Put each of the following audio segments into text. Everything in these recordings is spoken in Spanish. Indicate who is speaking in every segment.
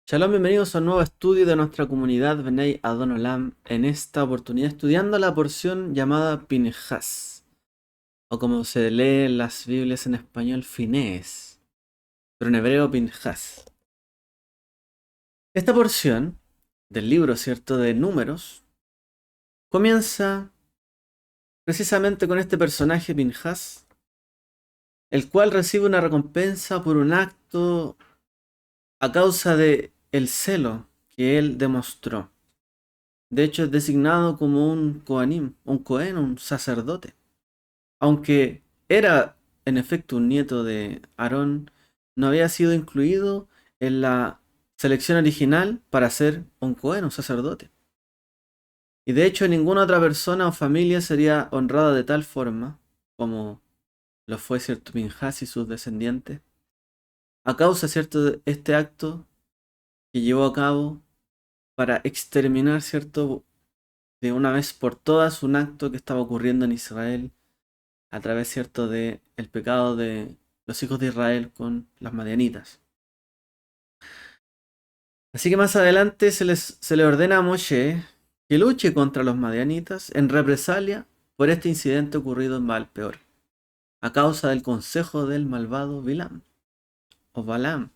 Speaker 1: Shalom, bienvenidos a un nuevo estudio de nuestra comunidad Bnei Adon Olam, en esta oportunidad estudiando la porción llamada Pinhas, o como se lee en las Biblias en español, Finés, pero en hebreo Pinhas. Esta porción del libro, ¿cierto?, de Números, comienza precisamente con este personaje Pinhas, el cual recibe una recompensa por un acto a causa de el celo que él demostró. De hecho, es designado como un Kohanim, un Cohen, un sacerdote. Aunque era en efecto un nieto de Aarón, no había sido incluido en la selección original para ser un Cohen, un sacerdote. Y de hecho, ninguna otra persona o familia sería honrada de tal forma como lo fue cierto Pinhas y sus descendientes, a causa cierto de este acto que llevó a cabo para exterminar cierto de una vez por todas un acto que estaba ocurriendo en Israel a través, cierto, de el pecado de los hijos de Israel con las madianitas. Así que más adelante se le ordena a Moshe que luche contra los madianitas en represalia por este incidente ocurrido en Baal Peor, a causa del consejo del malvado Bilam o Balaam.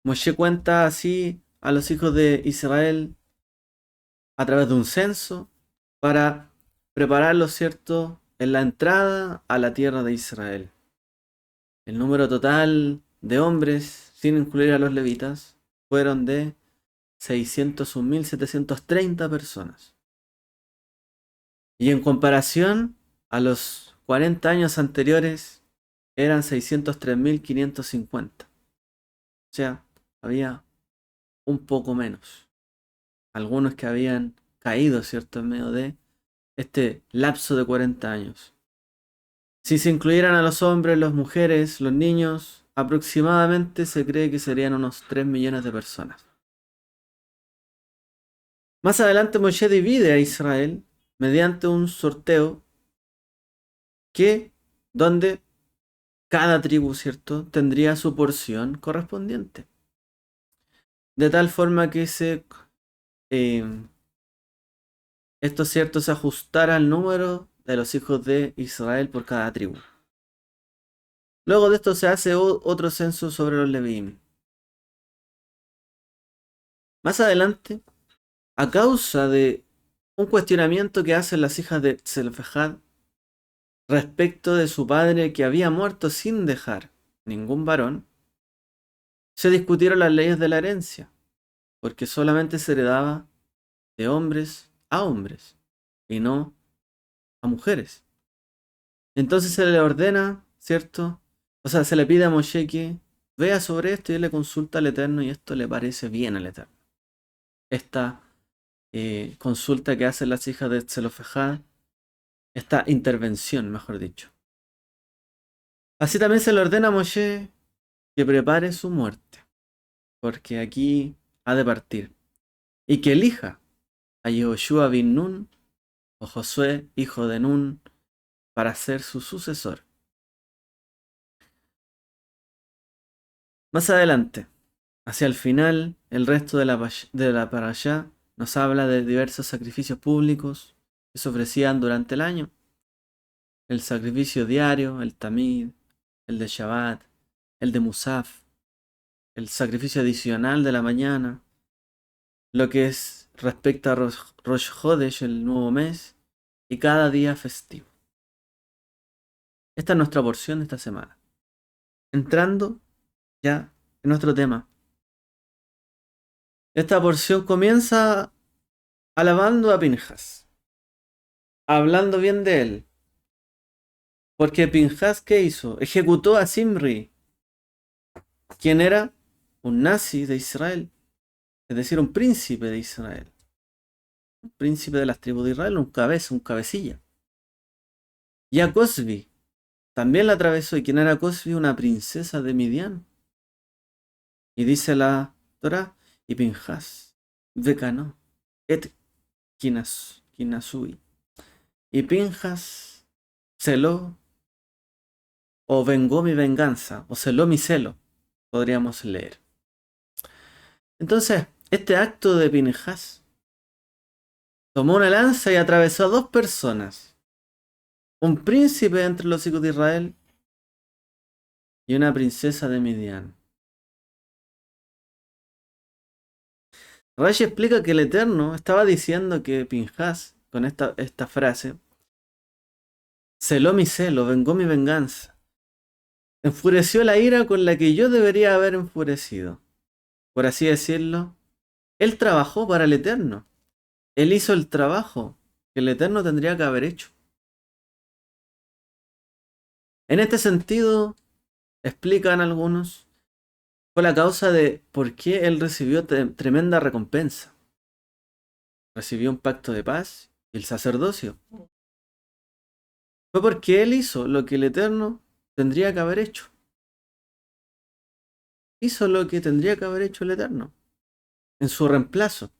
Speaker 1: Moshe cuenta así a los hijos de Israel a través de un censo para prepararlos, cierto, en la entrada a la tierra de Israel. El número total de hombres, sin incluir a los levitas, fueron de 601.730 personas. Y en comparación a los 40 años anteriores, eran 603.550. O sea, había un poco menos. Algunos que habían caído, ¿cierto?, en medio de este lapso de 40 años. Si se incluyeran a los hombres, las mujeres, los niños, aproximadamente se cree que serían unos 3 millones de personas. Más adelante Moshe divide a Israel mediante un sorteo que donde cada tribu, ¿cierto?, tendría su porción correspondiente. De tal forma que eh, esto, ¿cierto?, se ajustara al número de los hijos de Israel por cada tribu. Luego de esto se hace otro censo sobre los Levíim. Más adelante, a causa de un cuestionamiento que hacen las hijas de Zelofehad respecto de su padre que había muerto sin dejar ningún varón, se discutieron las leyes de la herencia, porque solamente se heredaba de hombres a hombres y no a mujeres. Entonces se le ordena, ¿cierto? O sea, se le pide a Moshe que vea sobre esto y él le consulta al Eterno y esto le parece bien al Eterno. Esta consulta que hacen las hijas de Zelofehad, esta intervención, mejor dicho. Así también se le ordena a Moshe que prepare su muerte, porque aquí ha de partir, y que elija a Yehoshua bin Nun o Josué, hijo de Nun, para ser su sucesor. Más adelante, hacia el final, el resto de la parashá nos habla de diversos sacrificios públicos que se ofrecían durante el año. El sacrificio diario, el tamid, el de Shabbat, el de Musaf, el sacrificio adicional de la mañana, lo que es respecta a Rosh Hodesh, el nuevo mes, y cada día festivo. Esta es nuestra porción de esta semana. Entrando ya en nuestro tema. Esta porción comienza alabando a Pinhas, hablando bien de él. Porque Pinhas, ¿qué hizo? Ejecutó a Zimri, quien era un nazi de Israel, es decir, un príncipe de Israel. Un príncipe de las tribus de Israel, un cabecilla. Y a Cosbi, también la atravesó. ¿Y quién era Cosbi? Una princesa de Midian. Y dice la Torah, y Pinhas, Vecano, et Kinasui. Y Pinhas celó o vengó mi venganza, o celó mi celo, podríamos leer. Entonces, este acto de Pinhas tomó una lanza y atravesó a dos personas. Un príncipe entre los hijos de Israel y una princesa de Midian. Rashi explica que el Eterno estaba diciendo que Pinhas, con esta frase, celó mi celo, vengó mi venganza. Enfureció la ira con la que yo debería haber enfurecido. Por así decirlo, él trabajó para el Eterno. Él hizo el trabajo que el Eterno tendría que haber hecho. En este sentido, explican algunos, fue la causa de por qué él recibió tremenda recompensa. Recibió un pacto de paz y el sacerdocio. Fue porque él hizo lo que el Eterno tendría que haber hecho. Hizo lo que tendría que haber hecho el Eterno en su reemplazo.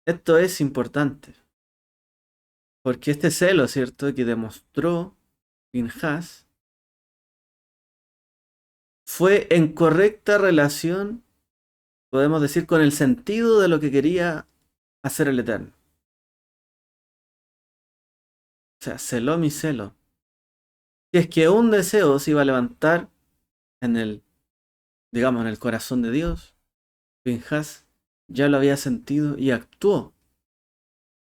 Speaker 1: Esto es importante, porque este celo, ¿cierto?, que demostró Pinhas, fue en correcta relación, podemos decir, con el sentido de lo que quería hacer el Eterno. O sea, celó mi celo. Si es que un deseo se iba a levantar en el, digamos, en el corazón de Dios, Pinhas ya lo había sentido y actuó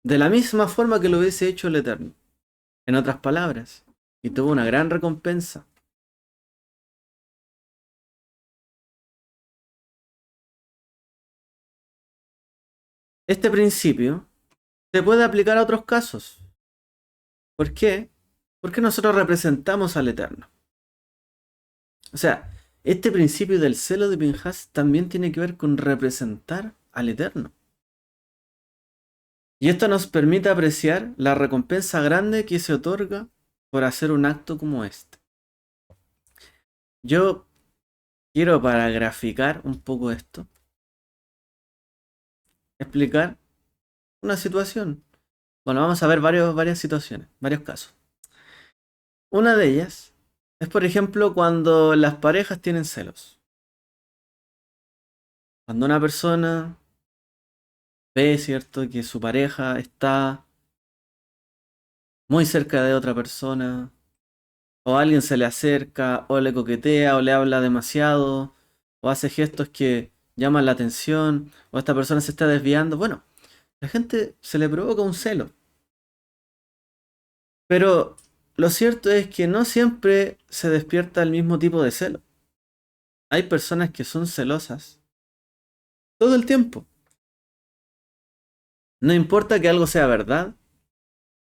Speaker 1: de la misma forma que lo hubiese hecho el Eterno. En otras palabras, y tuvo una gran recompensa. Este principio se puede aplicar a otros casos. ¿Por qué? Porque nosotros representamos al Eterno. O sea, este principio del celo de Pinhas también tiene que ver con representar al Eterno. Y esto nos permite apreciar la recompensa grande que se otorga por hacer un acto como este. Yo quiero, para graficar un poco esto, explicar una situación. Bueno, vamos a ver varias situaciones, varios casos. Una de ellas es, por ejemplo, cuando las parejas tienen celos. Cuando una persona ve, ¿cierto?, que su pareja está muy cerca de otra persona, o alguien se le acerca, o le coquetea, o le habla demasiado, o hace gestos que llaman la atención, o esta persona se está desviando. Bueno, a la gente se le provoca un celo. Pero lo cierto es que no siempre se despierta el mismo tipo de celo. Hay personas que son celosas todo el tiempo. No importa que algo sea verdad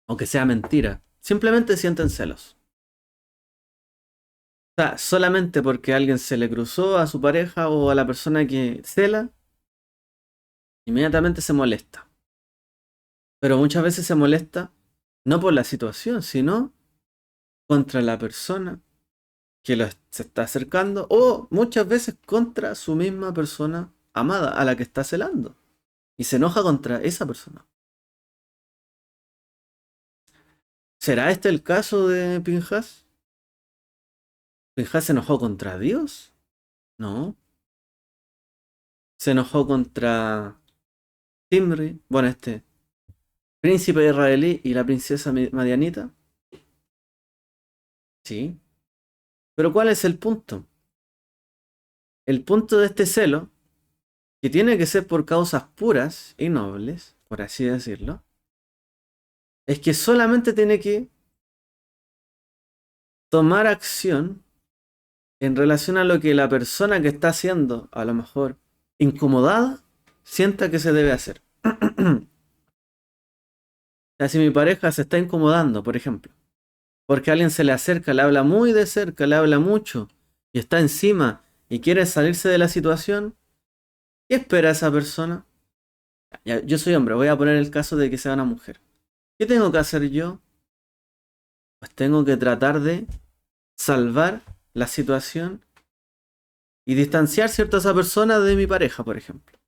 Speaker 1: o que sea mentira, simplemente sienten celos. O sea, solamente porque alguien se le cruzó a su pareja o a la persona que cela, inmediatamente se molesta. Pero muchas veces se molesta no por la situación, sino contra la persona que se está acercando, o muchas veces contra su misma persona amada a la que está celando. Y se enoja contra esa persona. ¿Será este el caso de Pinhas? ¿Pinhas se enojó contra Dios? No. Se enojó contra Timri, bueno, este príncipe israelí y la princesa madianita. Sí. Pero ¿cuál es el punto? El punto de este celo, que tiene que ser por causas puras y nobles, por así decirlo, es que solamente tiene que tomar acción en relación a lo que la persona que está siendo, a lo mejor, incomodada, sienta que se debe hacer. O sea, si mi pareja se está incomodando, por ejemplo, porque alguien se le acerca, le habla muy de cerca, le habla mucho, y está encima y quiere salirse de la situación, ¿qué espera esa persona? Ya, yo soy hombre, voy a poner el caso de que sea una mujer. ¿Qué tengo que hacer yo? Pues tengo que tratar de salvar la situación y distanciar, ¿cierto?, a esa persona de mi pareja, por ejemplo.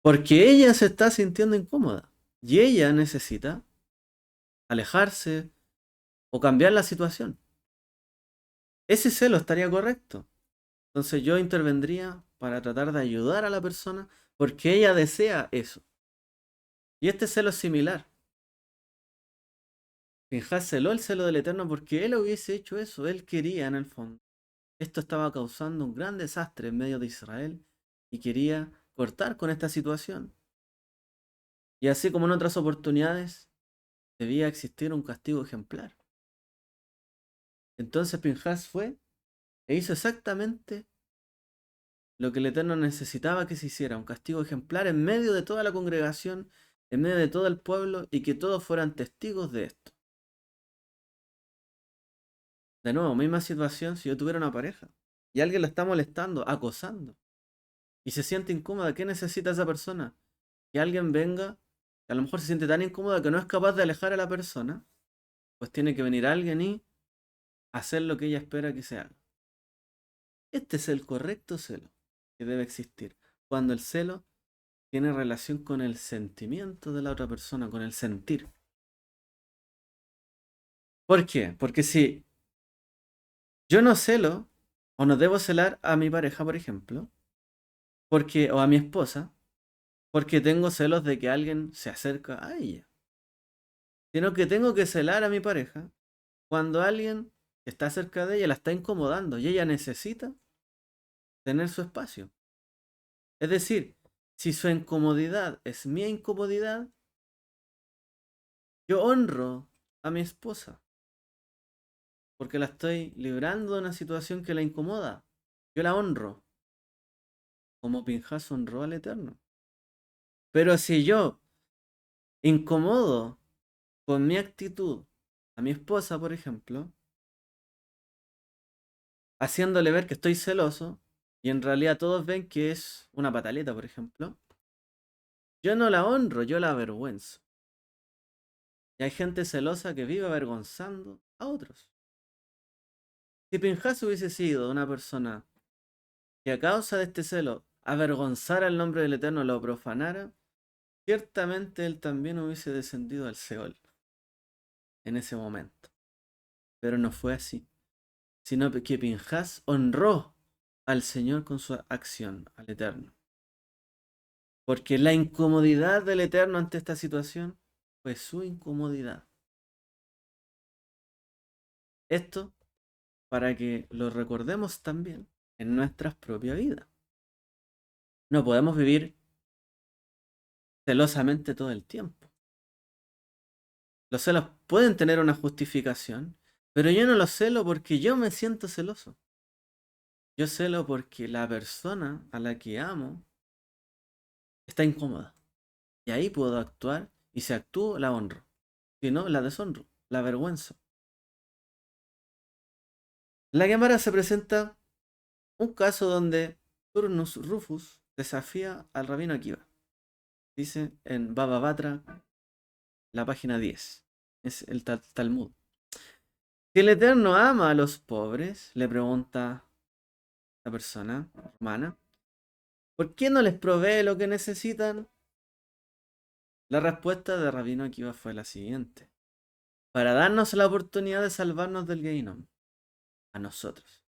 Speaker 1: Porque ella se está sintiendo incómoda y ella necesita alejarse o cambiar la situación. Ese celo estaría correcto. Entonces yo intervendría para tratar de ayudar a la persona porque ella desea eso. Y este celo es similar. Pinhas celó el celo del Eterno porque él hubiese hecho eso. Él quería en el fondo. Esto estaba causando un gran desastre en medio de Israel y quería cortar con esta situación. Y así como en otras oportunidades, debía existir un castigo ejemplar. Entonces Pinhas fue e hizo exactamente lo que el Eterno necesitaba que se hiciera, un castigo ejemplar en medio de toda la congregación, en medio de todo el pueblo, y que todos fueran testigos de esto. De nuevo, misma situación si yo tuviera una pareja y alguien la está molestando, acosando, y se siente incómoda, ¿qué necesita esa persona? Que alguien venga, que a lo mejor se siente tan incómoda que no es capaz de alejar a la persona, pues tiene que venir alguien y hacer lo que ella espera que se haga. Este es el correcto celo que debe existir, cuando el celo tiene relación con el sentimiento de la otra persona, con el sentir. ¿Por qué? Porque si yo no celo, o no debo celar a mi pareja, por ejemplo, porque, o a mi esposa, porque tengo celos de que alguien se acerca a ella, sino que tengo que celar a mi pareja cuando alguien que está cerca de ella la está incomodando y ella necesita tener su espacio. Es decir, si su incomodidad es mi incomodidad, yo honro a mi esposa porque la estoy librando de una situación que la incomoda. Yo la honro, como Pinhas honró al Eterno. Pero si yo incomodo con mi actitud a mi esposa, por ejemplo, haciéndole ver que estoy celoso, y en realidad todos ven que es una pataleta, por ejemplo, yo no la honro, yo la avergüenzo. Y hay gente celosa que vive avergonzando a otros. Si Pinhas hubiese sido una persona que a causa de este celo avergonzara el nombre del Eterno, lo profanara, ciertamente él también hubiese descendido al Seol en ese momento. Pero no fue así, sino que Pinhas honró al Señor con su acción, al Eterno. Porque la incomodidad del Eterno ante esta situación fue su incomodidad. Esto para que lo recordemos también en nuestras propias vidas. No podemos vivir celosamente todo el tiempo. Los celos pueden tener una justificación, pero yo no los celo porque yo me siento celoso. Yo celo porque la persona a la que amo está incómoda. Y ahí puedo actuar, y si actúo, la honro. Si no, la deshonro, la avergüenzo. En la Gemara se presenta un caso donde Turnus Rufus desafía al rabino Akiva. Dice en Baba Batra, la página 10. Es el Talmud. Si el Eterno ama a los pobres, le pregunta la persona romana, ¿por qué no les provee lo que necesitan? La respuesta de Rabino Akiva fue la siguiente: para darnos la oportunidad de salvarnos del Geinom, a nosotros.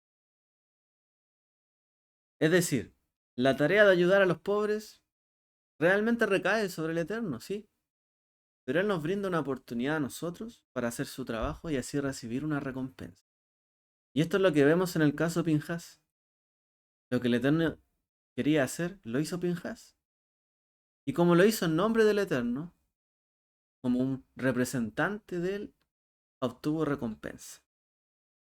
Speaker 1: Es decir, la tarea de ayudar a los pobres realmente recae sobre el Eterno, sí, pero Él nos brinda una oportunidad a nosotros para hacer su trabajo y así recibir una recompensa. Y esto es lo que vemos en el caso de Pinhas. Lo que el Eterno quería hacer, lo hizo Pinhas. Y como lo hizo en nombre del Eterno, como un representante de él, obtuvo recompensa.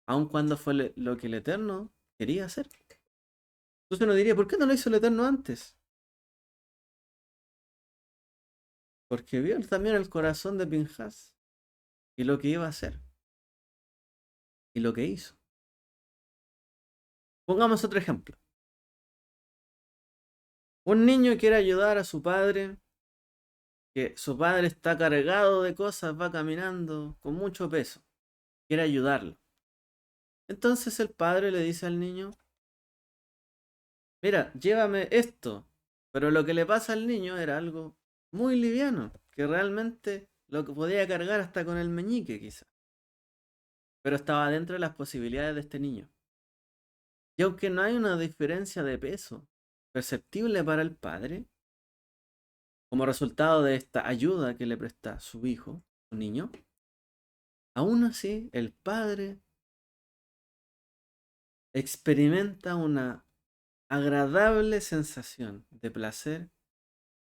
Speaker 1: Aun cuando fue lo que el Eterno quería hacer. Entonces uno diría, ¿por qué no lo hizo el Eterno antes? Porque vio también el corazón de Pinhas y lo que iba a hacer y lo que hizo. Pongamos otro ejemplo. Un niño quiere ayudar a su padre, que su padre está cargado de cosas, va caminando con mucho peso. Quiere ayudarlo. Entonces el padre le dice al niño, mira, llévame esto. Pero lo que le pasa al niño era algo muy liviano, que realmente lo que podía cargar hasta con el meñique quizá. Pero estaba dentro de las posibilidades de este niño. Y aunque no hay una diferencia de peso perceptible para el padre, como resultado de esta ayuda que le presta su hijo, su niño, aún así el padre experimenta una agradable sensación de placer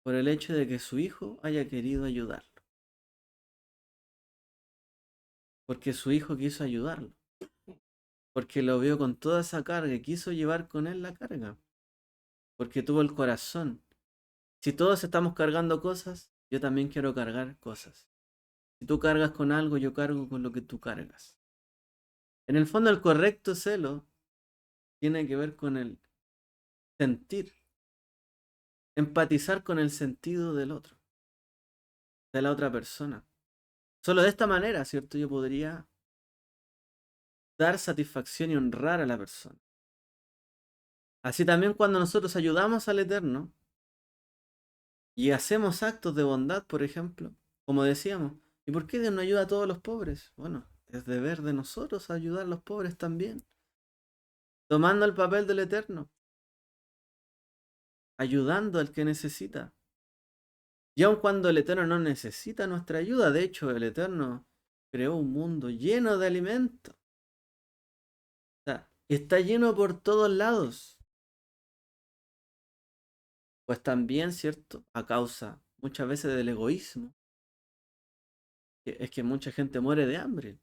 Speaker 1: por el hecho de que su hijo haya querido ayudarlo. Porque su hijo quiso ayudarlo. Porque lo vio con toda esa carga y quiso llevar con él la carga. Porque tuvo el corazón. Si todos estamos cargando cosas, yo también quiero cargar cosas. Si tú cargas con algo, yo cargo con lo que tú cargas. En el fondo, el correcto celo tiene que ver con el sentir, empatizar con el sentido del otro, de la otra persona. Solo de esta manera, ¿cierto? Yo podría dar satisfacción y honrar a la persona. Así también cuando nosotros ayudamos al Eterno y hacemos actos de bondad, por ejemplo, como decíamos, ¿y por qué Dios no ayuda a todos los pobres? Bueno, es deber de nosotros ayudar a los pobres también, tomando el papel del Eterno, ayudando al que necesita. Y aun cuando el Eterno no necesita nuestra ayuda, de hecho el Eterno creó un mundo lleno de alimento. O sea, está lleno por todos lados. Pues también, ¿cierto? A causa muchas veces del egoísmo. Es que mucha gente muere de hambre.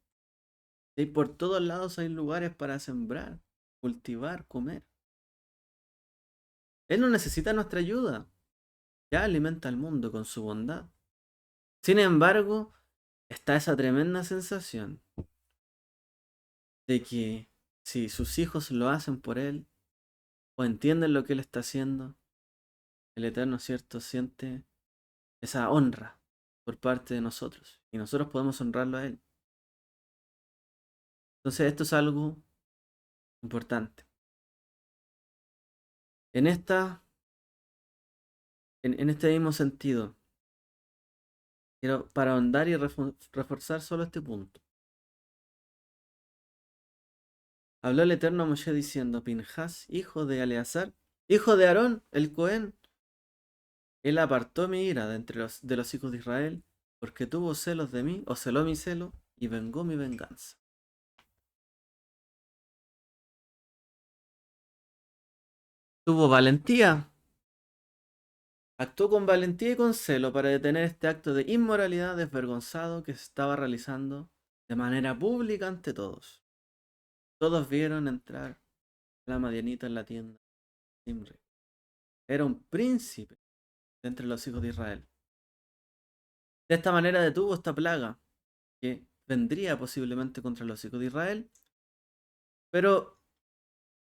Speaker 1: Y por todos lados hay lugares para sembrar, cultivar, comer. Él no necesita nuestra ayuda. Ya alimenta al mundo con su bondad. Sin embargo, está esa tremenda sensación de que si sus hijos lo hacen por él o entienden lo que él está haciendo, el Eterno, ¿cierto?, siente esa honra por parte de nosotros y nosotros podemos honrarlo a él. Entonces esto es algo importante. En en este mismo sentido, quiero para ahondar y reforzar solo este punto. Habló el Eterno a Moshe diciendo: Pinhas, hijo de Eleazar, hijo de Aarón, el Cohen, él apartó mi ira de entre de los hijos de Israel, porque tuvo celos de mí, o celó mi celo, y vengó mi venganza. Tuvo valentía, actuó con valentía y con celo para detener este acto de inmoralidad desvergonzado que se estaba realizando de manera pública ante todos. Todos vieron entrar a la madianita en la tienda de Imri. Era un príncipe de entre los hijos de Israel. De esta manera detuvo esta plaga que vendría posiblemente contra los hijos de Israel. Pero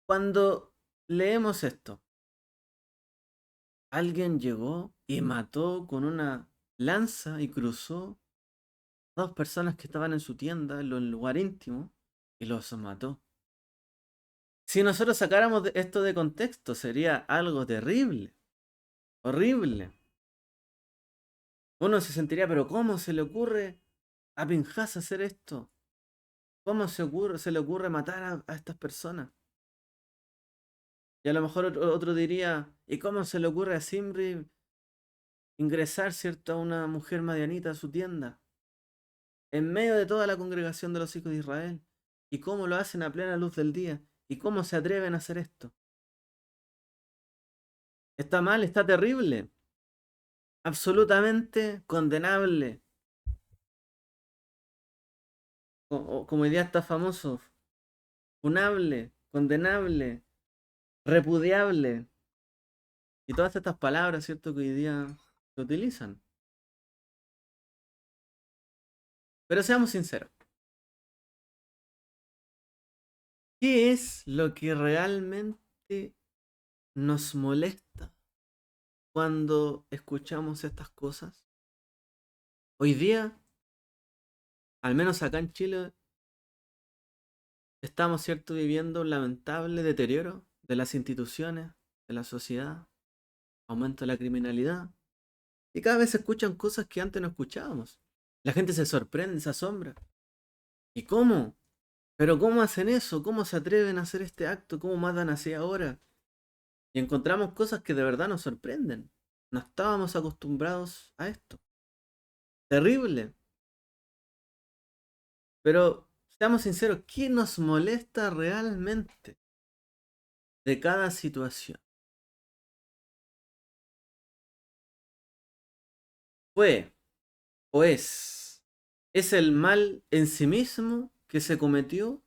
Speaker 1: cuando leemos esto, alguien llegó y mató con una lanza y cruzó a dos personas que estaban en su tienda, en el lugar íntimo, y los mató. Si nosotros sacáramos esto de contexto, sería algo terrible, horrible. Uno se sentiría, pero ¿cómo se le ocurre a Pinhas hacer esto? ¿Cómo se le ocurre matar a estas personas? Y a lo mejor otro diría, ¿y cómo se le ocurre a Simri ingresar, cierto, a una mujer madianita a su tienda? En medio de toda la congregación de los hijos de Israel. ¿Y cómo lo hacen a plena luz del día? ¿Y cómo se atreven a hacer esto? Está mal, está terrible. Absolutamente condenable. Como hoy día está famoso. Funable, condenable, repudiable. Y todas estas palabras, ¿cierto?, que hoy día se utilizan. Pero seamos sinceros. ¿Qué es lo que realmente nos molesta cuando escuchamos estas cosas? Hoy día, al menos acá en Chile, estamos, ¿cierto?, viviendo un lamentable deterioro de las instituciones, de la sociedad, aumento de la criminalidad. Y cada vez se escuchan cosas que antes no escuchábamos. La gente se sorprende, se asombra. ¿Y cómo? Pero ¿cómo hacen eso? ¿Cómo se atreven a hacer este acto? ¿Cómo matan así ahora? Y encontramos cosas que de verdad nos sorprenden. No estábamos acostumbrados a esto. Terrible. Pero seamos sinceros, ¿qué nos molesta realmente de cada situación? ¿Fue o es el mal en sí mismo que se cometió?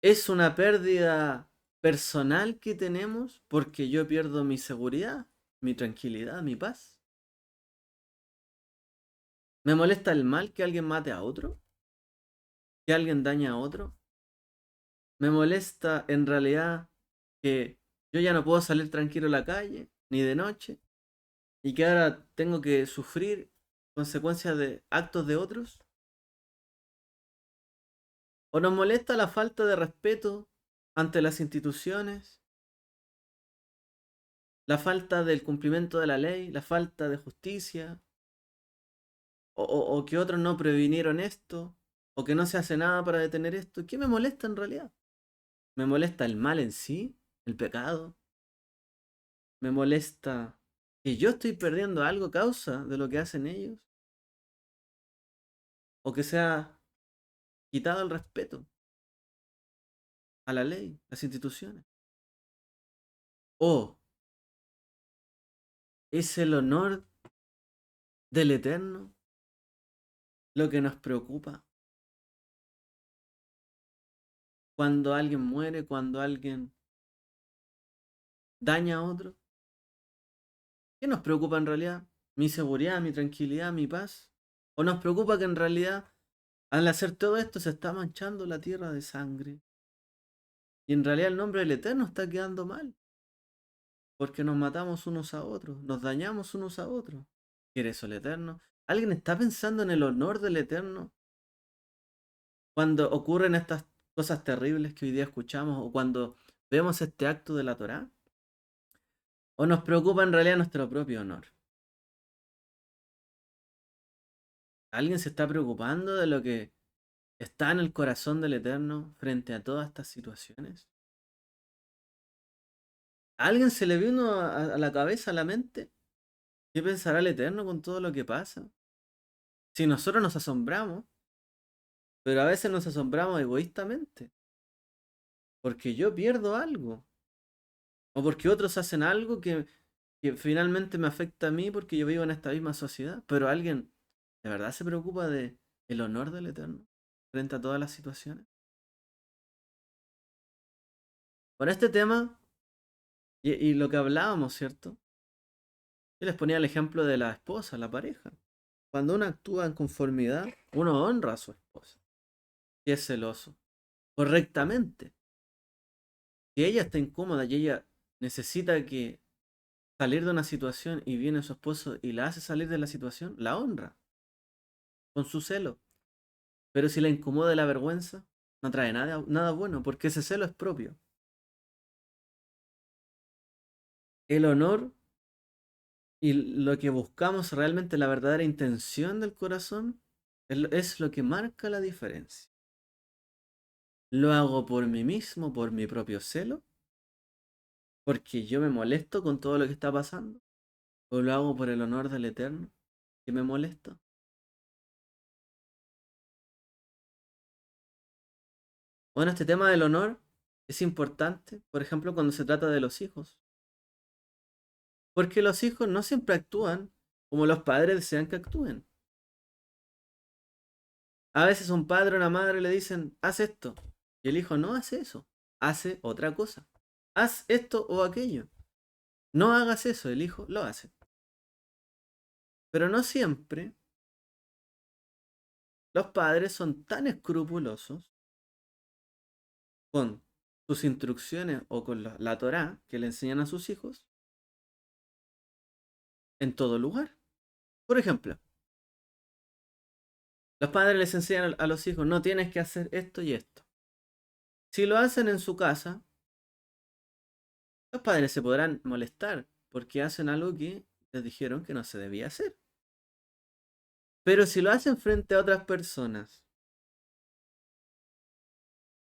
Speaker 1: ¿Es una pérdida personal que tenemos porque yo pierdo mi seguridad, mi tranquilidad, mi paz? ¿Me molesta el mal que alguien mate a otro? ¿Que alguien daña a otro? ¿Me molesta en realidad que yo ya no puedo salir tranquilo a la calle, ni de noche, y que ahora tengo que sufrir consecuencias de actos de otros? ¿O nos molesta la falta de respeto ante las instituciones, la falta del cumplimiento de la ley, la falta de justicia, o que otros no previnieron esto, o que no se hace nada para detener esto? ¿Qué me molesta en realidad? ¿Me molesta el mal en sí? ¿El pecado? ¿Me molesta que yo estoy perdiendo algo a causa de lo que hacen ellos? ¿O que se ha quitado el respeto a la ley, las instituciones? ¿O es el honor del Eterno lo que nos preocupa cuando alguien muere, cuando alguien daña a otro? ¿Qué nos preocupa en realidad? ¿Mi seguridad, mi tranquilidad, mi paz? ¿O nos preocupa que en realidad al hacer todo esto se está manchando la tierra de sangre? Y en realidad el nombre del Eterno está quedando mal, porque nos matamos unos a otros, nos dañamos unos a otros. ¿Quiere eso el Eterno? ¿Alguien está pensando en el honor del Eterno cuando ocurren estas cosas terribles que hoy día escuchamos o cuando vemos este acto de la Torá? ¿O nos preocupa en realidad nuestro propio honor? ¿Alguien se está preocupando de lo que está en el corazón del Eterno frente a todas estas situaciones? ¿A alguien se le vino a la cabeza, a la mente? ¿Qué pensará el Eterno con todo lo que pasa? Si nosotros nos asombramos, pero a veces nos asombramos egoístamente, porque yo pierdo algo, o porque otros hacen algo que finalmente me afecta a mí porque yo vivo en esta misma sociedad, pero alguien de verdad se preocupa de el honor del Eterno frente a todas las situaciones. Con este tema y lo que hablábamos, ¿cierto? Yo les ponía el ejemplo de la esposa, la pareja. Cuando uno actúa en conformidad, uno honra a su esposa, y es celoso, correctamente. Si ella está incómoda y ella necesita que salir de una situación y viene su esposo y la hace salir de la situación, la honra con su celo. Pero si la incomoda la vergüenza, no trae nada, nada bueno, porque ese celo es propio. El honor y lo que buscamos realmente, la verdadera intención del corazón, es lo que marca la diferencia. ¿Lo hago por mí mismo, por mi propio celo? ¿Porque yo me molesto con todo lo que está pasando? ¿O lo hago por el honor del Eterno, que me molesta? Bueno, este tema del honor es importante, por ejemplo, cuando se trata de los hijos. Porque los hijos no siempre actúan como los padres desean que actúen. A veces un padre o una madre le dicen, haz esto. Y el hijo no hace eso, hace otra cosa. Haz esto o aquello. No hagas eso, el hijo lo hace. Pero no siempre los padres son tan escrupulosos con sus instrucciones o con la Torá que le enseñan a sus hijos en todo lugar. Por ejemplo, los padres les enseñan a los hijos, no tienes que hacer esto y esto. Si lo hacen en su casa, los padres se podrán molestar porque hacen algo que les dijeron que no se debía hacer. Pero si lo hacen frente a otras personas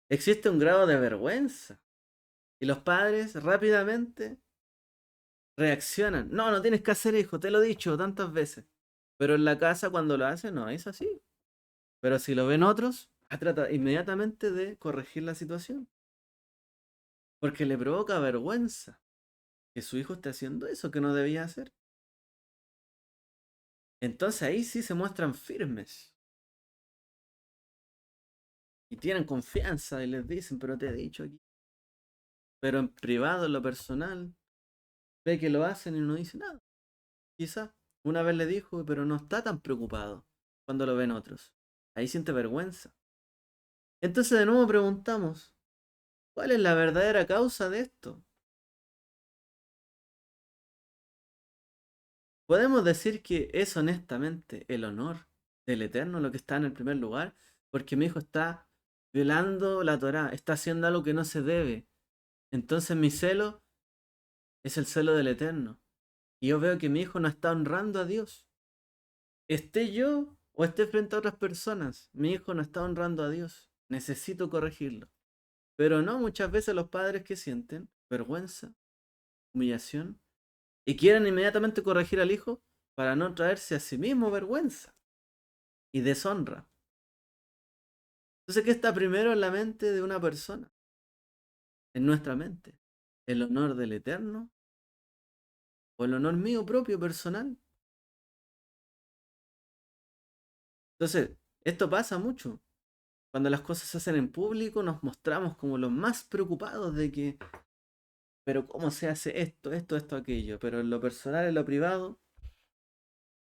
Speaker 1: existe un grado de vergüenza. Y los padres rápidamente reaccionan. No, no tienes que hacer, hijo, te lo he dicho tantas veces. Pero en la casa cuando lo hacen no es así. Pero si lo ven otros, trata inmediatamente de corregir la situación. Porque le provoca vergüenza que su hijo esté haciendo eso que no debía hacer. Entonces ahí sí se muestran firmes. Y tienen confianza y les dicen, pero te he dicho aquí. Pero en privado, en lo personal, ve que lo hacen y no dice nada. Quizá una vez le dijo, pero no está tan preocupado cuando lo ven otros. Ahí siente vergüenza. Entonces de nuevo preguntamos, ¿cuál es la verdadera causa de esto? Podemos decir que es honestamente el honor del Eterno lo que está en el primer lugar, porque mi hijo está violando la Torá, está haciendo algo que no se debe. Entonces mi celo es el celo del Eterno. Y yo veo que mi hijo no está honrando a Dios. Esté yo o esté frente a otras personas, mi hijo no está honrando a Dios. Necesito corregirlo. Pero no, muchas veces los padres que sienten vergüenza, humillación, y quieren inmediatamente corregir al hijo para no traerse a sí mismo vergüenza y deshonra. Entonces, ¿qué está primero en la mente de una persona? En nuestra mente. ¿El honor del Eterno o el honor mío propio, personal? Entonces, esto pasa mucho. Cuando las cosas se hacen en público, nos mostramos como los más preocupados de que, pero ¿cómo se hace esto, aquello? Pero en lo personal, en lo privado,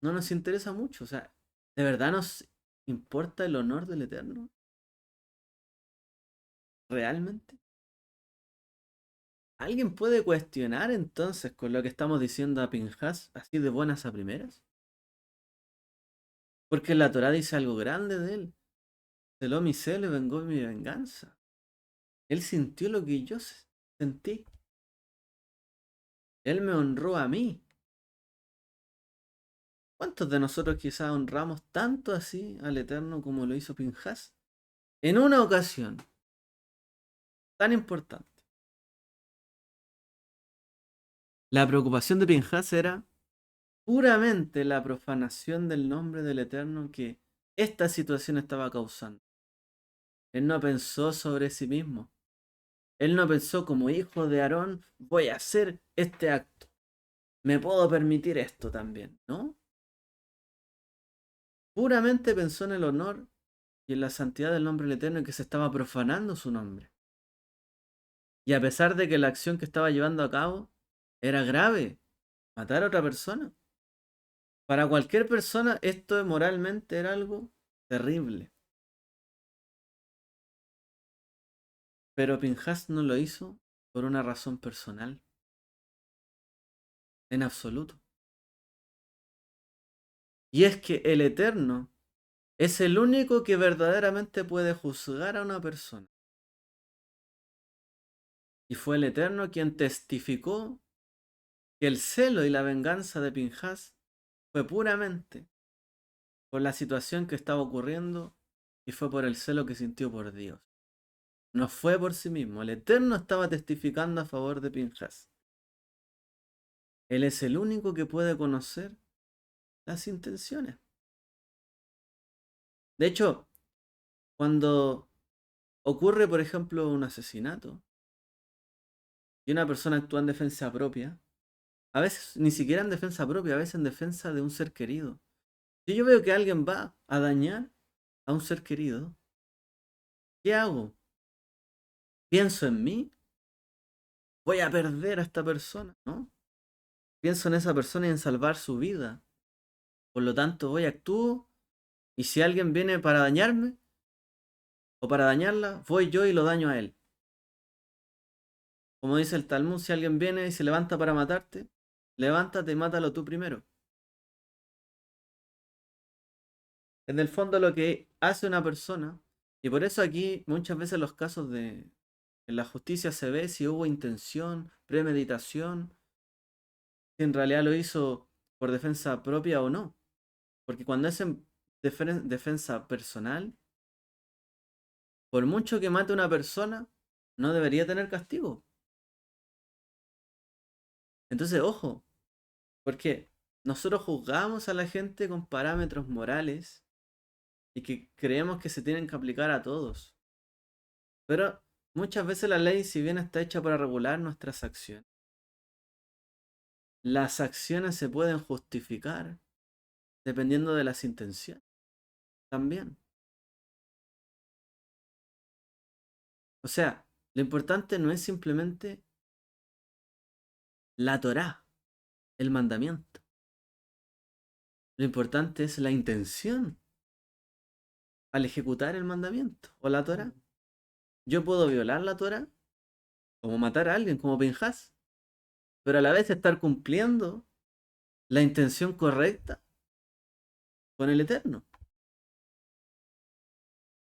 Speaker 1: no nos interesa mucho. O sea, ¿de verdad nos importa el honor del Eterno? ¿Realmente? ¿Alguien puede cuestionar entonces con lo que estamos diciendo a Pinhas así de buenas a primeras? Porque la Torá dice algo grande de él. Celó mi celo y vengó mi venganza. Él sintió lo que yo sentí. Él me honró a mí. ¿Cuántos de nosotros quizás honramos tanto así al Eterno como lo hizo Pinhas? En una ocasión tan importante. La preocupación de Pinhas era puramente la profanación del nombre del Eterno que esta situación estaba causando. Él no pensó sobre sí mismo. Él no pensó como hijo de Aarón, voy a hacer este acto. Me puedo permitir esto también, ¿no? Puramente pensó en el honor y en la santidad del nombre del Eterno y que se estaba profanando su nombre. Y a pesar de que la acción que estaba llevando a cabo era grave, matar a otra persona. Para cualquier persona esto moralmente era algo terrible. Pero Pinhas no lo hizo por una razón personal, en absoluto. Y es que el Eterno es el único que verdaderamente puede juzgar a una persona. Y fue el Eterno quien testificó que el celo y la venganza de Pinhas fue puramente por la situación que estaba ocurriendo y fue por el celo que sintió por Dios. No fue por sí mismo. El Eterno estaba testificando a favor de Pinhas. Él es el único que puede conocer las intenciones. De hecho, cuando ocurre, por ejemplo, un asesinato y una persona actúa en defensa propia, a veces ni siquiera en defensa propia, a veces en defensa de un ser querido. Si yo veo que alguien va a dañar a un ser querido, ¿qué hago? ¿Pienso en mí? ¿Voy a perder a esta persona? ¿No? Pienso en esa persona y en salvar su vida. Por lo tanto, voy, actúo y si alguien viene para dañarme o para dañarla, voy yo y lo daño a él. Como dice el Talmud, si alguien viene y se levanta para matarte, levántate y mátalo tú primero. En el fondo lo que hace una persona, y por eso aquí muchas veces los casos de en la justicia se ve si hubo intención, premeditación, si en realidad lo hizo por defensa propia o no. Porque cuando es en defensa personal, Por mucho que mate a una persona, no debería tener castigo. Entonces, ojo, porque nosotros juzgamos a la gente con parámetros morales y que creemos que se tienen que aplicar a todos. Pero muchas veces la ley, si bien está hecha para regular nuestras acciones, las acciones se pueden justificar dependiendo de las intenciones también. O sea, lo importante no es simplemente la Torá, el mandamiento. Lo importante es la intención al ejecutar el mandamiento o la Torá. Yo puedo violar la Torá, como matar a alguien, como Pinjas, pero a la vez estar cumpliendo la intención correcta con el Eterno.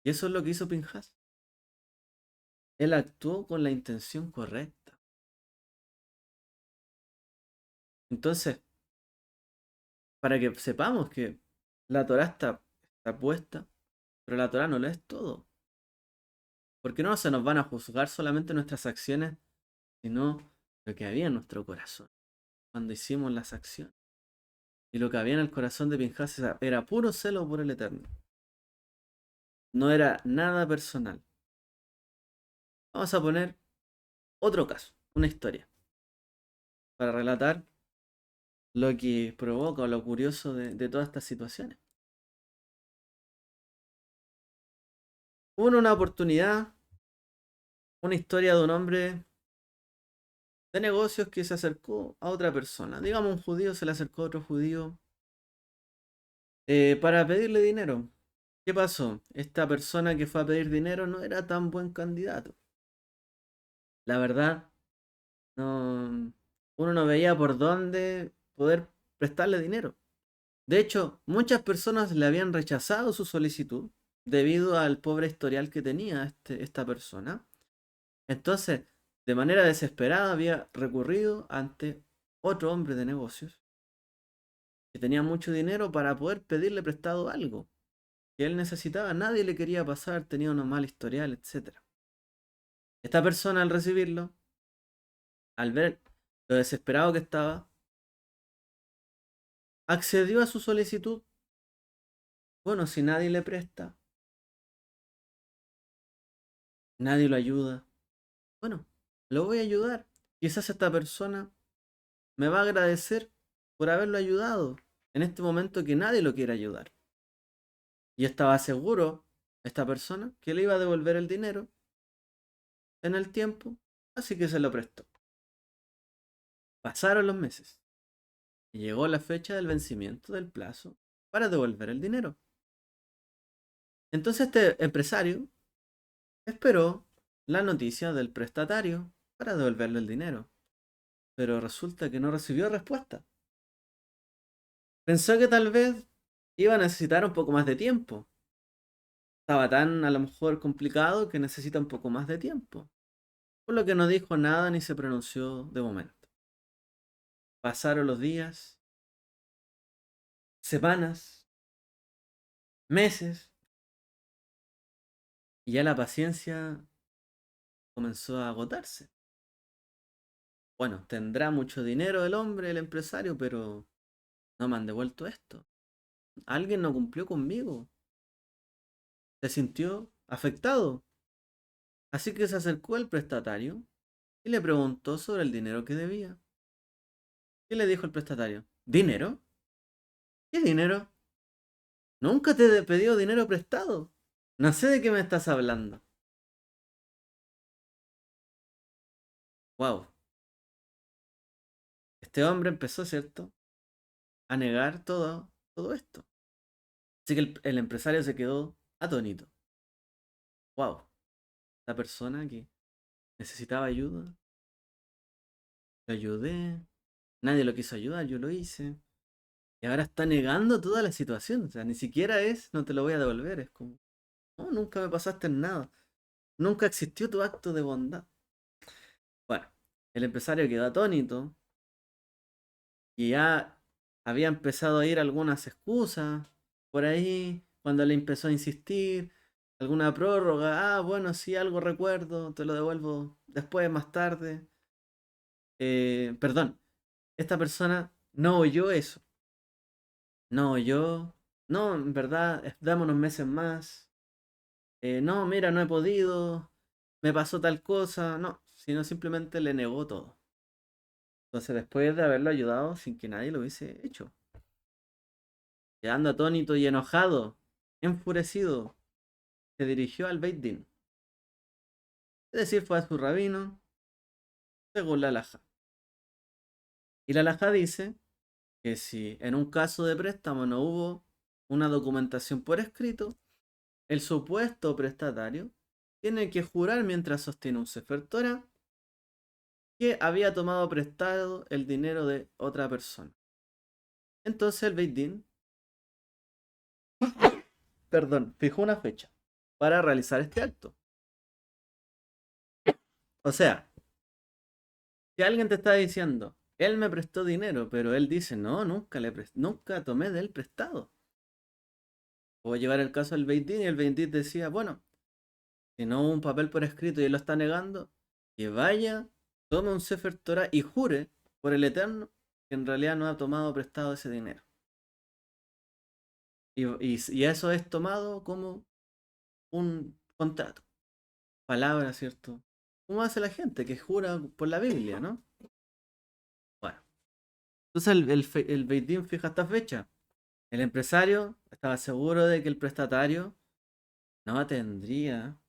Speaker 1: Y eso es lo que hizo Pinjas. Él actuó con la intención correcta. Entonces, para que sepamos que la Torá está puesta, pero la Torá no lo es todo. Porque no se nos van a juzgar solamente nuestras acciones, sino lo que había en nuestro corazón cuando hicimos las acciones. Y lo que había en el corazón de Pinjas era puro celo por el Eterno. No era nada personal. Vamos a poner otro caso, una historia, para relatar lo que provoca o lo curioso de todas estas situaciones. Hubo una oportunidad, una historia de un hombre de negocios que se acercó a otra persona. Digamos, un judío se le acercó a otro judío para pedirle dinero. ¿Qué pasó? Esta persona que fue a pedir dinero no era tan buen candidato. La verdad, no, uno no veía por dónde poder prestarle dinero. De hecho, muchas personas le habían rechazado su solicitud debido al pobre historial que tenía esta persona. Entonces, de manera desesperada, había recurrido ante otro hombre de negocios que tenía mucho dinero para poder pedirle prestado algo que él necesitaba. Nadie le quería pasar, tenía un mal historial, etcétera. Esta persona, al recibirlo, al ver lo desesperado que estaba, accedió a su solicitud. Bueno, si nadie le presta, nadie lo ayuda. Bueno, lo voy a ayudar. Quizás esta persona me va a agradecer por haberlo ayudado en este momento que nadie lo quiere ayudar. Y estaba seguro, esta persona, que le iba a devolver el dinero en el tiempo, así que se lo prestó. Pasaron los meses y llegó la fecha del vencimiento del plazo para devolver el dinero. Entonces este empresario esperó la noticia del prestatario para devolverle el dinero, pero resulta que no recibió respuesta. Pensó que tal vez iba a necesitar un poco más de tiempo. Estaba tan a lo mejor complicado que necesita un poco más de tiempo. Por lo que no dijo nada ni se pronunció de momento. Pasaron los días, semanas, meses, y ya la paciencia comenzó a agotarse. Bueno, tendrá mucho dinero el hombre, el empresario, pero no me han devuelto esto. Alguien no cumplió conmigo. Se sintió afectado. Así que se acercó al prestatario y le preguntó sobre el dinero que debía. ¿Qué le dijo el prestatario? ¿Dinero? ¿Qué dinero? Nunca te he pedido dinero prestado. No sé de qué me estás hablando. Wow. Este hombre empezó, ¿cierto?, a negar todo esto. Así que el empresario se quedó atónito. Wow. La persona que necesitaba ayuda, lo ayudé. Nadie lo quiso ayudar, yo lo hice. Y ahora está negando toda la situación. O sea, ni siquiera es, no te lo voy a devolver. Es como, no, nunca me pasaste en nada. Nunca existió tu acto de bondad. Bueno, el empresario quedó atónito y ya había empezado a ir algunas excusas por ahí cuando le empezó a insistir. ¿Alguna prórroga? Ah, bueno, sí, algo recuerdo, te lo devuelvo después, más tarde. Perdón, esta persona no oyó eso. No oyó. No, en verdad, dame unos meses más. No, mira, no he podido. Me pasó tal cosa. No, sino simplemente le negó todo. Entonces, después de haberlo ayudado sin que nadie lo hubiese hecho, quedando atónito y enojado, enfurecido, se dirigió al Beit Din. Es decir, fue a su rabino, según la halajá. Y la halajá dice que si en un caso de préstamo no hubo una documentación por escrito, el supuesto prestatario tiene que jurar mientras sostiene un Sefer Torah que había tomado prestado el dinero de otra persona. Entonces el Beit Din, perdón, fijó una fecha para realizar este acto. O sea, si alguien te está diciendo, él me prestó dinero, pero él dice, no, nunca tomé de él prestado. Voy a llevar el caso al Beit Din y el Beit Din decía, bueno, si no hubo un papel por escrito y él lo está negando, que vaya, tome un Sefer Torah y jure por el Eterno que en realidad no ha tomado prestado ese dinero. Y eso es tomado como un contrato. Palabra, ¿cierto? ¿Cómo hace la gente que jura por la Biblia, no? Bueno, entonces el Beit Din fija esta fecha. El empresario estaba seguro de que el prestatario no tendría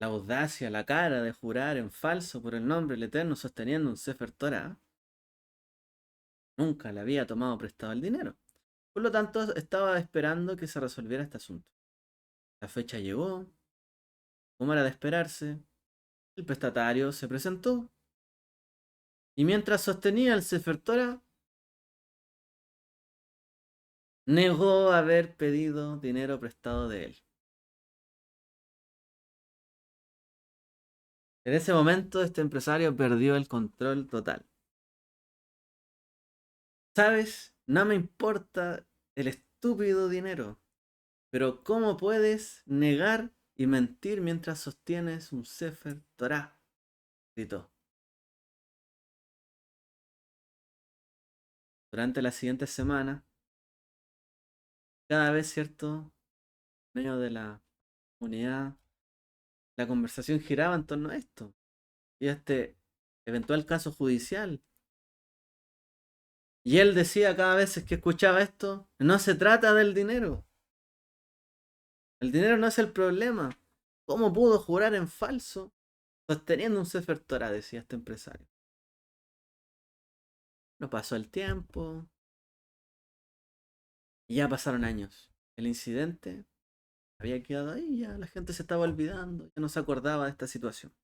Speaker 1: la audacia, la cara de jurar en falso por el nombre del Eterno sosteniendo un Sefer Torah. Nunca le había tomado prestado el dinero. Por lo tanto, estaba esperando que se resolviera este asunto. La fecha llegó, como era de esperarse, el prestatario se presentó y mientras sostenía el Sefer Torah, negó haber pedido dinero prestado de él. En ese momento, este empresario perdió el control total. ¿Sabes? No me importa el estúpido dinero, pero ¿cómo puedes negar y mentir mientras sostienes un Sefer Torah? Gritó. Durante las siguientes semanas, cada vez, ¿cierto? En medio de la comunidad, la conversación giraba en torno a esto. Y este eventual caso judicial. Y él decía cada vez que escuchaba esto, no se trata del dinero. El dinero no es el problema. ¿Cómo pudo jurar en falso sosteniendo un Sefer Torah? Decía este empresario. No pasó el tiempo y ya pasaron años. El incidente había quedado ahí, ya la gente se estaba olvidando, ya no se acordaba de esta situación.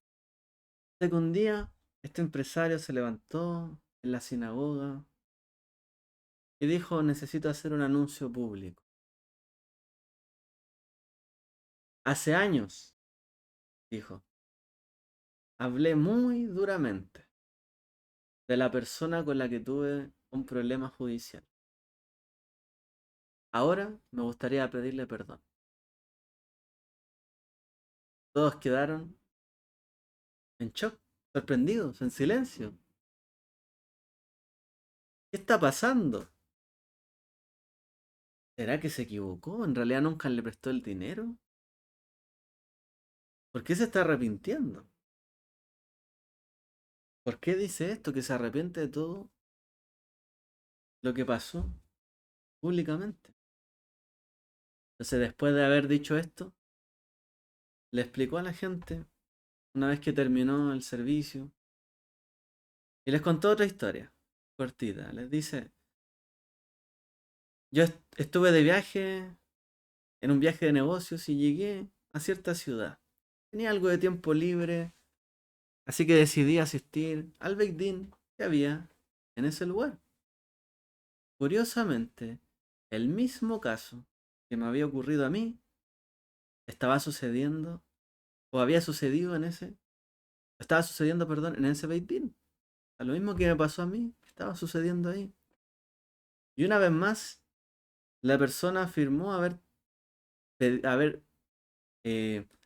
Speaker 1: Hasta que un día este empresario se levantó en la sinagoga y dijo, necesito hacer un anuncio público. Hace años, dijo, hablé muy duramente de la persona con la que tuve un problema judicial. Ahora me gustaría pedirle perdón. Todos quedaron en shock, sorprendidos, en silencio. ¿Qué está pasando? ¿Será que se equivocó? ¿En realidad nunca le prestó el dinero? ¿Por qué se está arrepintiendo? ¿Por qué dice esto? Que se arrepiente de todo lo que pasó públicamente. Entonces, después de haber dicho esto, le explicó a la gente, una vez que terminó el servicio, y les contó otra historia, cortita. Les dice, yo estuve de viaje, en un viaje de negocios, y llegué a cierta ciudad. Tenía algo de tiempo libre, así que decidí asistir al Beit Din que había en ese lugar. Curiosamente, el mismo caso que me había ocurrido a mí estaba sucediendo, o había sucedido estaba sucediendo, perdón, en ese Beit Din. A lo mismo que me pasó a mí, estaba sucediendo ahí. Y una vez más, la persona afirmó haber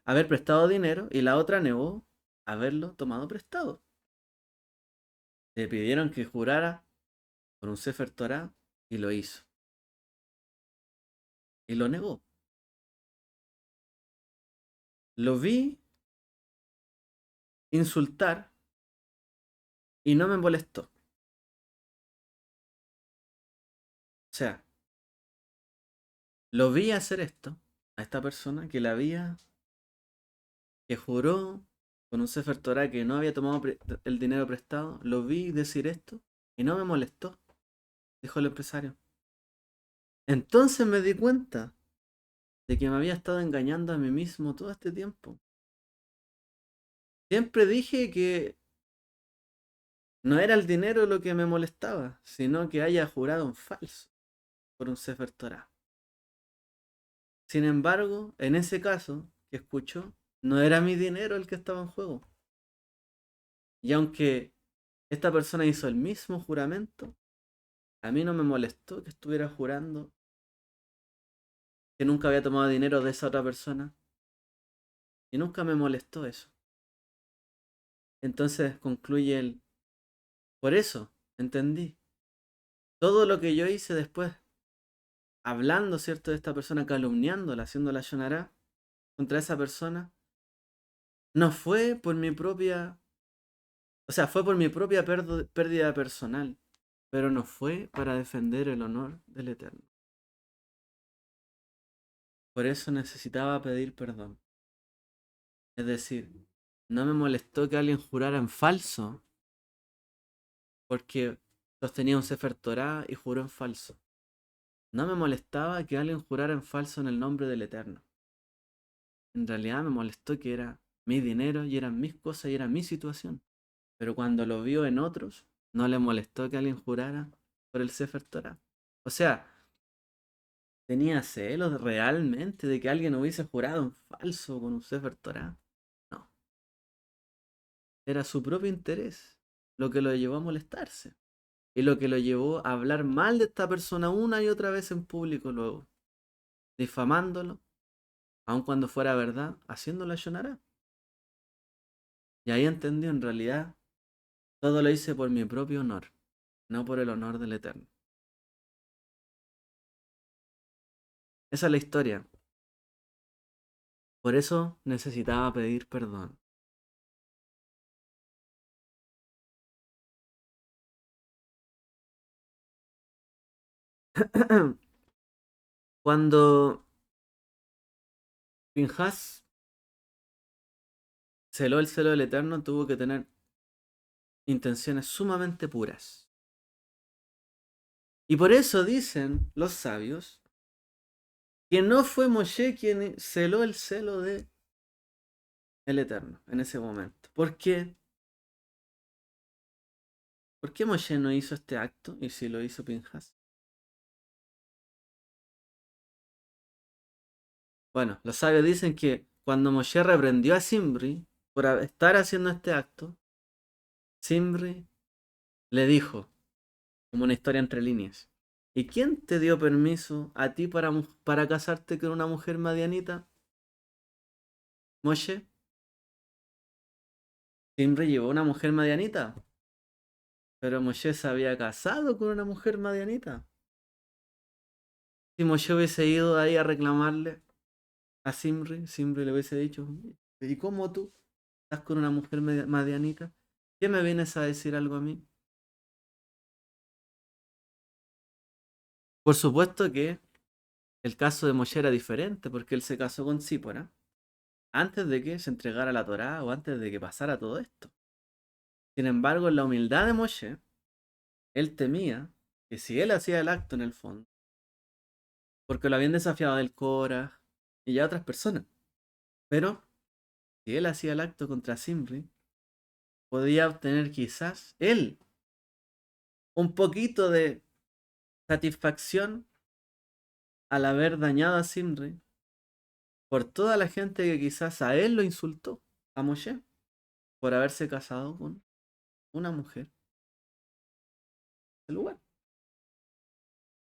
Speaker 1: haber prestado dinero y la otra negó haberlo tomado prestado. Le pidieron que jurara por un Sefer Torah y lo hizo. Y lo negó. Lo vi insultar y no me molestó. O sea, lo vi hacer esto a esta persona que la había, que juró con un Sefer Torah que no había tomado el dinero prestado. Lo vi decir esto y no me molestó, dijo el empresario. Entonces me di cuenta de que me había estado engañando a mí mismo todo este tiempo. Siempre dije que no era el dinero lo que me molestaba, sino que haya jurado en falso por un Sefer Torah. Sin embargo, en ese caso que escuchó, no era mi dinero el que estaba en juego. Y aunque esta persona hizo el mismo juramento, a mí no me molestó que estuviera jurando que nunca había tomado dinero de esa otra persona. Y nunca me molestó eso. Entonces concluye él. Por eso, entendí. Todo lo que yo hice después, hablando, ¿cierto?, de esta persona, calumniándola, haciéndola Shonará contra esa persona, no fue por mi propia, o sea, fue por mi propia pérdida personal, pero no fue para defender el honor del Eterno. Por eso necesitaba pedir perdón. Es decir, no me molestó que alguien jurara en falso porque sostenía un Sefer Torah y juró en falso. No me molestaba que alguien jurara en falso en el nombre del Eterno. En realidad me molestó que era mi dinero y eran mis cosas y era mi situación. Pero cuando lo vio en otros, no le molestó que alguien jurara por el Sefer Torah. O sea, tenía celos realmente de que alguien hubiese jurado en falso con un Sefer Torah. No, era su propio interés lo que lo llevó a molestarse. Y lo que lo llevó a hablar mal de esta persona una y otra vez en público luego, difamándolo, aun cuando fuera verdad, haciéndolo llorar. Y ahí entendió en realidad, todo lo hice por mi propio honor, no por el honor del Eterno. Esa es la historia. Por eso necesitaba pedir perdón. Cuando Pinhas celó el celo del Eterno, tuvo que tener intenciones sumamente puras. Y por eso dicen los sabios que no fue Moshe quien celó el celo de el Eterno en ese momento. ¿Por qué? ¿Por qué Moshe no hizo este acto y si lo hizo Pinhas? Bueno, los sabios dicen que cuando Moshe reprendió a Simri por estar haciendo este acto, Simri le dijo, como una historia entre líneas, ¿y quién te dio permiso a ti para casarte con una mujer madianita? Moshe. Simri llevó a una mujer madianita, pero Moshe se había casado con una mujer madianita. Si Moshe hubiese ido ahí a reclamarle a Simri, Simri le hubiese dicho, ¿y cómo tú estás con una mujer madianita? ¿Qué me vienes a decir algo a mí? Por supuesto que el caso de Moshe era diferente porque él se casó con Zípora antes de que se entregara la Torá o antes de que pasara todo esto. Sin embargo, en la humildad de Moshe, él temía que si él hacía el acto en el fondo, porque lo habían desafiado del Cora y ya otras personas, pero si él hacía el acto contra Simri, podía obtener quizás él un poquito de satisfacción al haber dañado a Simri por toda la gente que quizás a él lo insultó, a Moshe, por haberse casado con una mujer del lugar.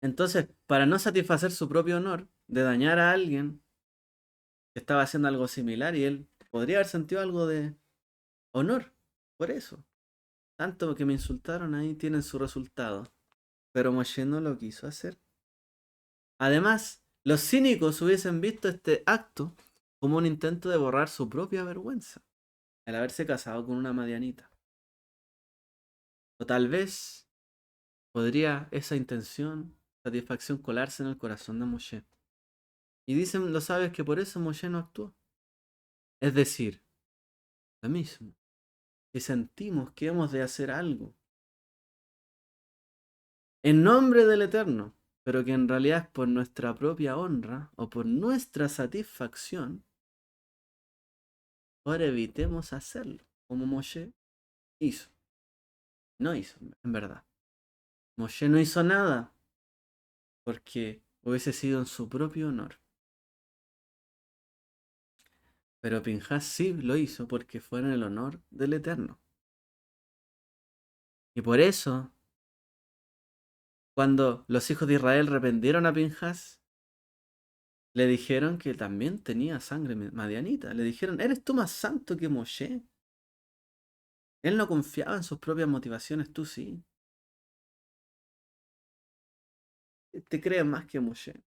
Speaker 1: Entonces, para no satisfacer su propio honor de dañar a alguien estaba haciendo algo similar y él podría haber sentido algo de honor por eso. Tanto que me insultaron ahí tienen su resultado. Pero Moshe no lo quiso hacer. Además, los cínicos hubiesen visto este acto como un intento de borrar su propia vergüenza al haberse casado con una madianita. O tal vez podría esa intención, satisfacción colarse en el corazón de Moshe. Y dicen los sabios que por eso Moshe no actuó. Es decir, lo mismo, que sentimos que hemos de hacer algo en nombre del Eterno, pero que en realidad es por nuestra propia honra o por nuestra satisfacción, ahora evitemos hacerlo, como Moshe hizo. No hizo, en verdad. Moshe no hizo nada porque hubiese sido en su propio honor. Pero Pinhas sí lo hizo porque fue en el honor del Eterno. Y por eso, cuando los hijos de Israel reprendieron a Pinhas, le dijeron que también tenía sangre madianita. Le dijeron, ¿eres tú más santo que Moshe? Él no confiaba en sus propias motivaciones, tú sí. Te crees más que Moshe.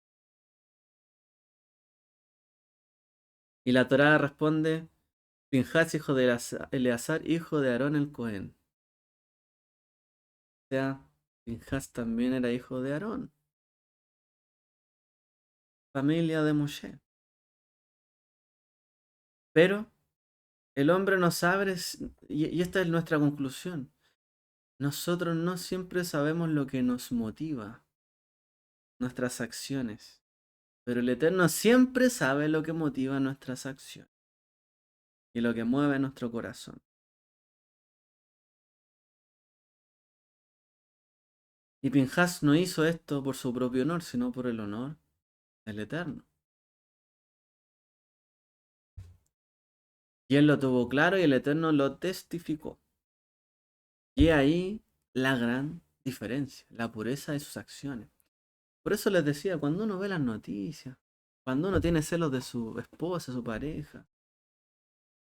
Speaker 1: Y la Torá responde, Pinhas, hijo de Eleazar, hijo de Aarón el Cohen. O sea, Pinhas también era hijo de Aarón, familia de Moshe. Pero el hombre no sabe, y esta es nuestra conclusión, nosotros no siempre sabemos lo que nos motiva, nuestras acciones, pero el Eterno siempre sabe lo que motiva nuestras acciones y lo que mueve nuestro corazón. Y Pinhas no hizo esto por su propio honor, sino por el honor del Eterno. Y él lo tuvo claro y el Eterno lo testificó. Y ahí la gran diferencia, la pureza de sus acciones. Por eso les decía, cuando uno ve las noticias, cuando uno tiene celos de su esposa, su pareja,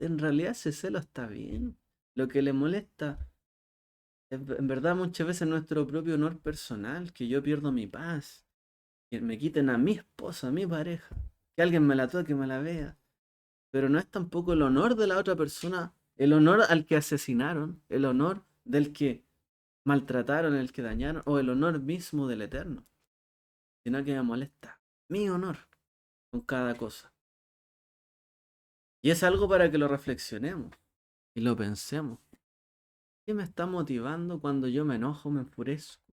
Speaker 1: en realidad ese celo está bien. Lo que le molesta es en verdad muchas veces nuestro propio honor personal, que yo pierdo mi paz, que me quiten a mi esposa, a mi pareja, que alguien me la toque, me la vea. Pero no es tampoco el honor de la otra persona, el honor al que asesinaron, el honor del que maltrataron, el que dañaron, o el honor mismo del Eterno, sino que me molesta mi honor con cada cosa. Y es algo para que lo reflexionemos y lo pensemos. ¿Qué me está motivando cuando yo me enojo, me enfurezco?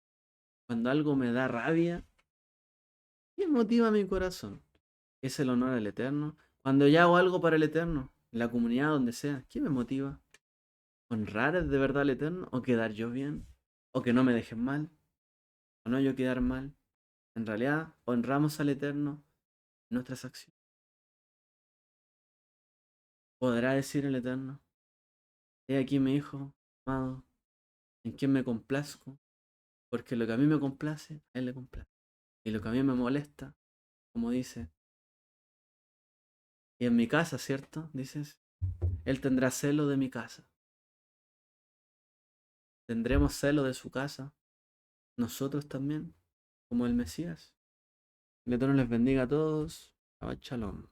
Speaker 1: Cuando algo me da rabia, ¿qué motiva mi corazón? ¿Es el honor al Eterno? Cuando ya hago algo para el Eterno, en la comunidad, donde sea, ¿qué me motiva? ¿Honrar de verdad al Eterno? ¿O quedar yo bien? ¿O que no me dejen mal? ¿O no yo quedar mal? En realidad, honramos al Eterno en nuestras acciones. ¿Podrá decir el Eterno? He aquí mi hijo, amado, en quien me complazco, porque lo que a mí me complace, a él le complace. Y lo que a mí me molesta, como dice, y en mi casa, ¿cierto? Dices, él tendrá celo de mi casa. Tendremos celo de su casa, nosotros también, como el Mesías. Que el Eterno les bendiga a todos. Shabbat Shalom.